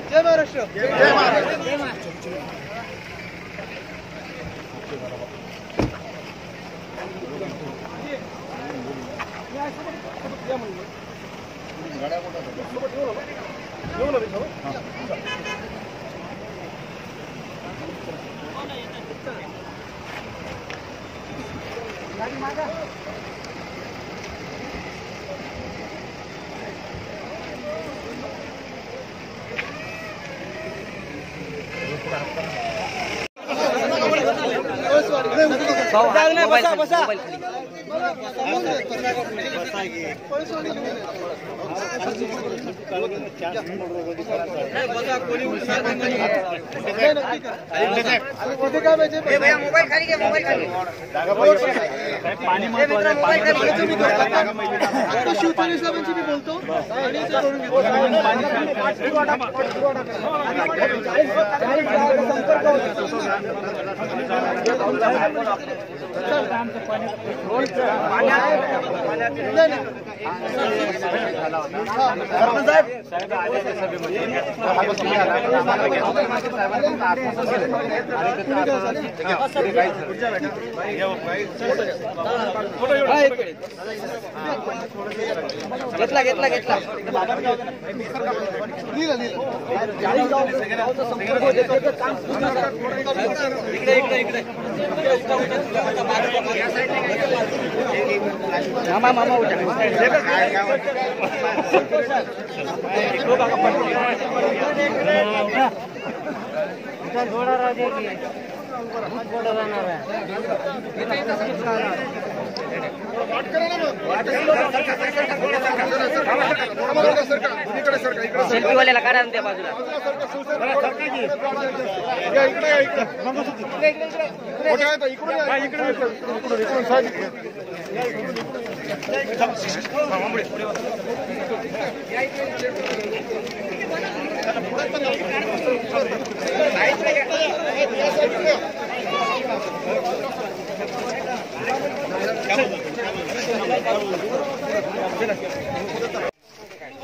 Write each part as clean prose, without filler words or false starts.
जय महाराष्ट्र. जय महाराष्ट्र. बसा बसा मोबाईल खाली घे. मोबाईल खाली पाणी शिवतारे साहेबांशी मी बोलतो घेतला घेतला घेतला इकडे इकडे इकडे मामा मामा उठा घोड़ा राजे की घोड़ा जाणार आहे. सेल्फी वाल्याला काढा त्या बाजूला.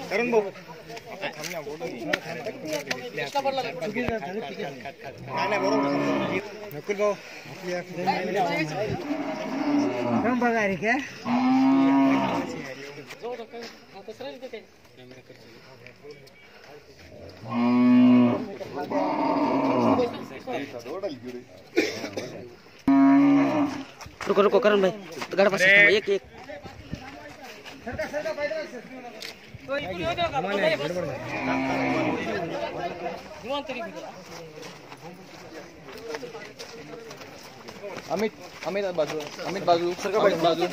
करण भाऊ नकुल भाऊ बघा रे काय रुको रुको करण भाई गाड़ा पास एक एक अमित अमित बाजू अमित बाजू सरका बाजू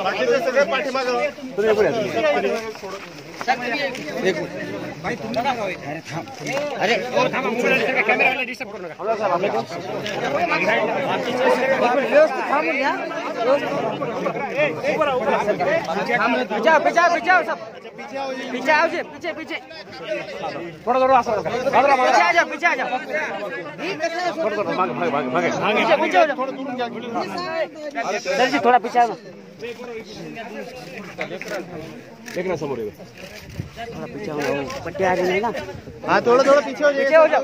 बाकीचे सगळे पाठीमागे एक भाई तुम्ही ना गाव अरे थांब अरे और थांबा मोबाईल कॅमेराला डिस्टर्ब करू नका थांब या ऊपर ऊपर पीछे पीछे सब पीछे आओ जी पीछे पीछे थोड़ा थोड़ा आसो पीछे आ जाओ पीछे आ जाओ भागे पीछे हो जाओ सर जी थोड़ा पीछे आओ देखना समोर थोड़ा पीछे हो जाओ पट्टी आ रही है ना. हाँ थोड़ा थोड़ा पीछे हो जाओ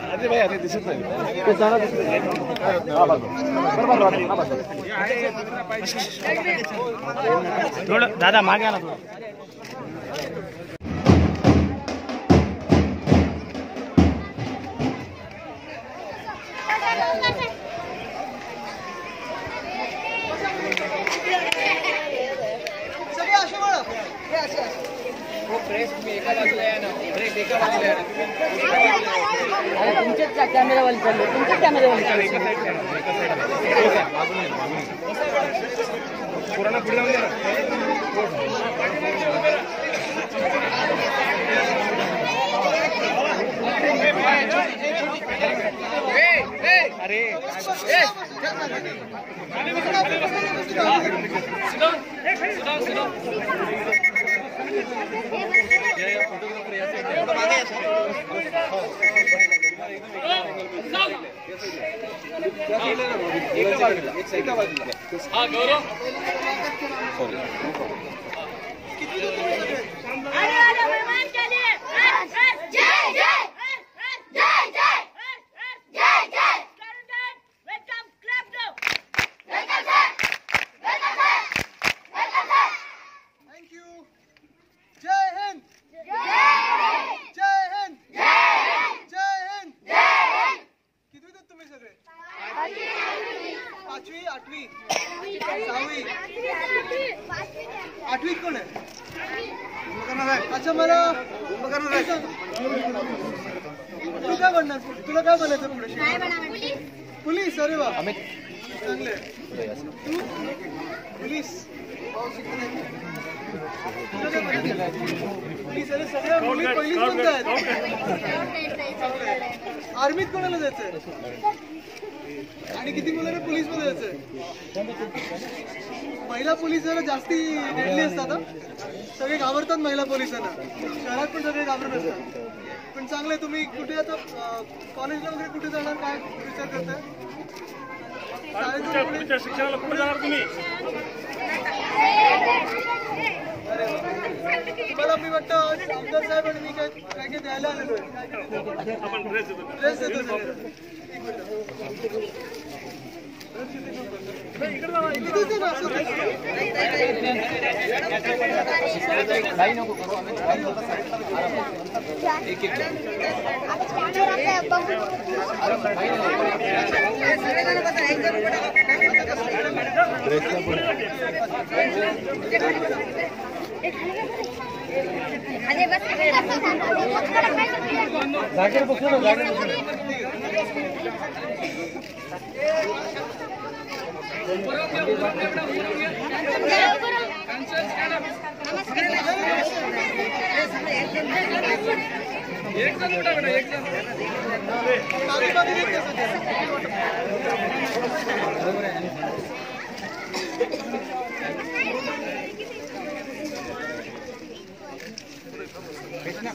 अरे भाई अरे दिसत नाही थोडं दादा मागे आला थोडं तुमच्याच कॅमेरावाली चालले, तुमच्याच कॅमेरावाली चालले. आठवीत कोण आहे? अच्छा मला तू काय बनणार? तुला काय बनायचं पुढे? पोलीस. अरे वा, चांगले. पोलीस. पोलीस. अरे सगळ्या मुली पहिलीच बनतायत. आर्मीत कोणाला जायचंय? आणि किती मुलांना पोलीस मध्ये जायचंय? महिला पोलीस जरा जास्ती डेडली असतात. सगळे घाबरतात महिला पोलिसांना. शहरात पण सगळे घाबरत असतात. पण चांगलं आहे. तुम्ही कुठे आता कॉलेजला वगैरे कुठे जाणार? काय विचार करताय? शिक्षणाला कुठे जाणार तुम्ही? मला मी वाटतं आमदार साहेब आणि मी काय काय द्यायला आलेलो आहे. ड्रेस देतो.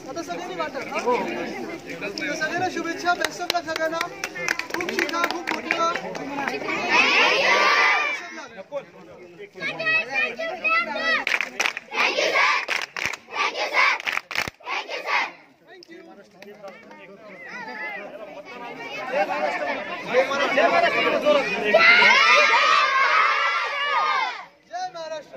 आता सगळ्यांनी वाटत. सगळ्यांना शुभेच्छा. बेस्ट ऑफ लक सगळ्यांना. खूप शिका, खूप मोठी व्हा. जय महाराष्ट्र.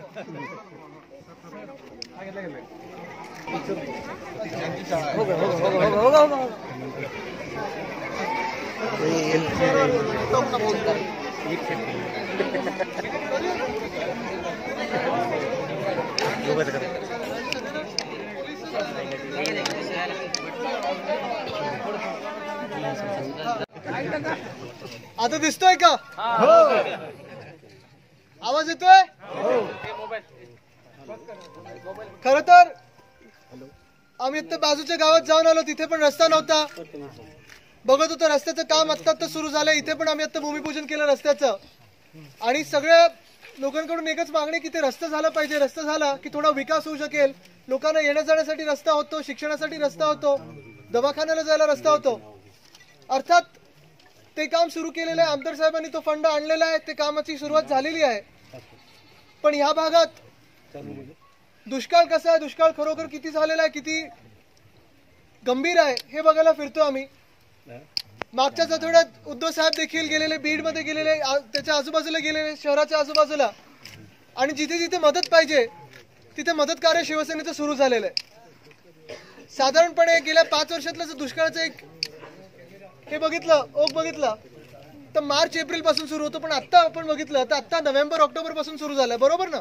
आता दिसतोय का? आवाज येतोय? खर तर आम्ही आता बाजूच्या गावात जाऊन आलो. तिथे पण रस्ता नव्हता. बघत होतो रस्त्याचं काम आत्ता सुरू झालं. इथे पण आम्ही आता भूमिपूजन केलं रस्त्याचं. आणि सगळ्या लोकांकडून एकच मागणी की ते रस्ता झाला पाहिजे. रस्ता झाला की थोडा विकास होऊ शकेल. लोकांना येण्या जाण्यासाठी रस्ता होतो, शिक्षणासाठी रस्ता होतो, दवाखान्याला जायला रस्ता होतो. अर्थात ते काम सुरू केलेलं आहे. आमदार साहेबांनी तो फंड आणलेला आहे. ते कामाची सुरुवात झालेली आहे. पण ह्या भागात दुष्काळ कसा आहे, दुष्काळ खरोखर किती झालेला आहे, किती गंभीर आहे हे बघायला फिरतो आम्ही. मागच्याच आठवड्यात उद्धव साहेब देखील गेलेले, बीडमध्ये गेलेले, त्याच्या आजूबाजूला गेलेले, शहराच्या आजूबाजूला. आणि जिथे जिथे मदत पाहिजे तिथे मदत कार्य शिवसेनेचं सुरू झालेलं आहे. साधारणपणे गेल्या 5 वर्षातलं जर दुष्काळाचं एक हे बघितलं, ओघ बघितलं तर मार्च एप्रिल पासून सुरू होतो. पण आता आपण बघितलं तर आता नोव्हेंबर ऑक्टोबर पासून सुरू झालंय. बरोबर ना?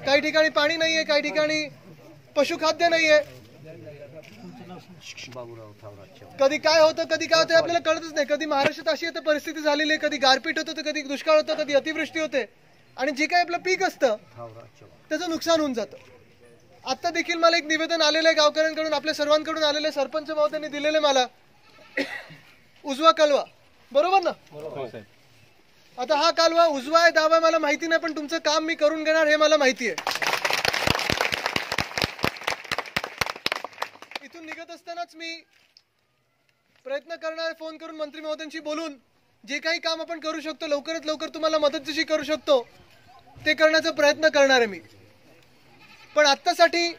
काही ठिकाणी पाणी नाहीये, काही ठिकाणी पशुखाद्य नाहीये, कधी काय होतं आपल्याला कळतच नाही. कधी महाराष्ट्रात अशी आता परिस्थिती झालेली आहे, कधी गारपीट होतं तर कधी दुष्काळ होतं, कधी अतिवृष्टी होते आणि जे काही आपलं पीक असतं त्याचं नुकसान होऊन जातं. आता देखील मला एक निवेदन आलेलं आहे गावकऱ्यांकडून, आपल्या सर्वांकडून आलेलं आहे. सरपंच महोदयांनी दिलेले मला उजवा कालवा, बरोबर ना? आता हा कालवा उजवा आहे डावा मला माहिती नाही, पण तुमचं काम मी करून घेणार हे मला माहिती आहे. इथून निघत असतानाच मी प्रयत्न करणार, फोन करून मंत्री महोदयांशी बोलून जे काही काम आपण करू शकतो लवकरात लवकर तुम्हाला मदत जशी करू शकतो ते करण्याचा प्रयत्न करणार आहे मी. पण आत्तासाठी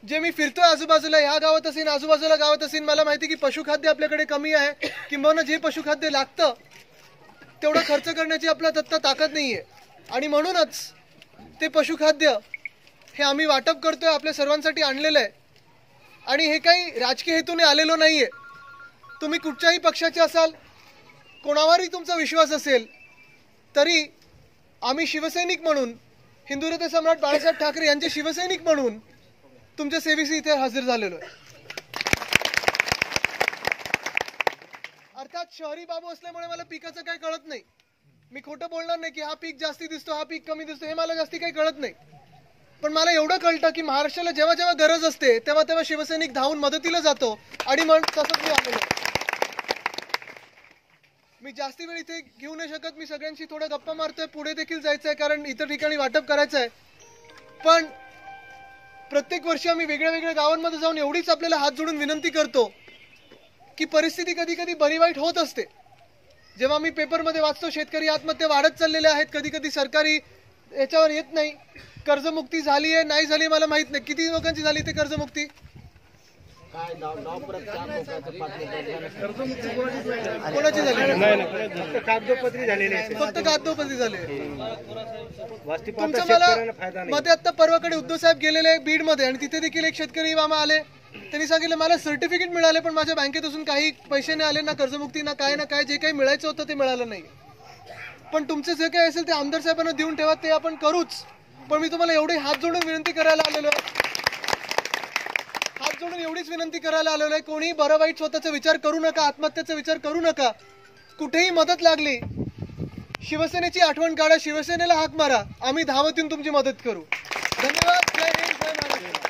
जे मी फिरतोय आजूबाजूला, ह्या गावात असेल आजूबाजूला गावात असेल, मला माहिती की पशुखाद्य आपल्याकडे कमी आहे, किंबहुना जे पशुखाद्य लागतं तेवढं खर्च करण्याची आपल्याला आत्ता ताकद नाहीये. आणि म्हणूनच ते पशुखाद्य हे आम्ही वाटप करतोय, आपल्या सर्वांसाठी आणलेलं आहे. आणि हे काही राजकीय हेतूने आलेलो नाहीये. तुम्ही कुठच्याही पक्षाचे असाल, कोणावरही तुमचा विश्वास असेल, तरी आम्ही शिवसैनिक म्हणून, हिंदुरत्न सम्राट बाळासाहेब ठाकरे यांचे शिवसैनिक म्हणून तुमच्या सेवेशी इथे हजर झालेलो आहे. अर्थात शहरी बाबू असल्यामुळे मला पिकाचं काही कळत नाही. मी खोटं बोलणार नाही की हा पीक जास्ती दिसतो, हा पीक कमी दिसतो, हे मला जास्ती काही कळत नाही. पण मला एवढं कळतं की महाराष्ट्राला जेव्हा जेव्हा गरज असते तेव्हा तेव्हा शिवसैनिक धावून मदतीला जातो. आणि मग तसंच मी आलेलो. मी जास्ती वेळ इथे घेऊ नाही शकत, मी सगळ्यांशी थोडं गप्पा मारतोय, पुढे देखील जायचं आहे कारण इतर ठिकाणी वाटप करायचं आहे. पण प्रत्येक वर्षी आम्ही वेगळ्या वेगळ्या गावांमध्ये जाऊन एवढीच आपल्याला हात जोडून विनंती करतो की परिस्थिती कधी कधी बरी वाईट होत असते. जेव्हा मी पेपरमध्ये वाचतो शेतकरी आत्महत्या वाढत चाललेल्या आहेत, कधी कधी सरकारी याच्यावर येत नाही. कर्जमुक्ती झाली आहे नाही झाली मला माहित नाही, किती लोकांची झाली ते कर्जमुक्ती? कोणाची झाली? फक्त कागदोपत्री झाली. तुमचं मला मध्ये आता परवाकडे उद्धव साहेब गेलेले बीड मध्ये आणि तिथे देखील एक शेतकरी मामा आले. त्यांनी सांगितलं मला सर्टिफिकेट मिळाले पण माझ्या बँकेत असून काही पैसे नाही आले, ना कर्जमुक्ती ना काय, जे काही मिळायचं होतं ते मिळालं नाही. पण तुमचं जे काही असेल ते आमदार साहेबांना देऊन ठेवा, ते आपण करूच. पण मी तुम्हाला एवढी हात जोडून विनंती करायला आलेलो आहे, हात जोडून एवढीच विनंती करायला आलेलो आहे, कोणीही बरं वाईट स्वतःचा विचार करू नका, आत्महत्याचा विचार करू नका. कुठेही मदत लागली शिवसेनेची आठवण काढा, शिवसेनेला हाक मारा, आम्ही धावत येऊन तुमची मदत करू. धन्यवाद. जय हिंद, जय महाराष्ट्र.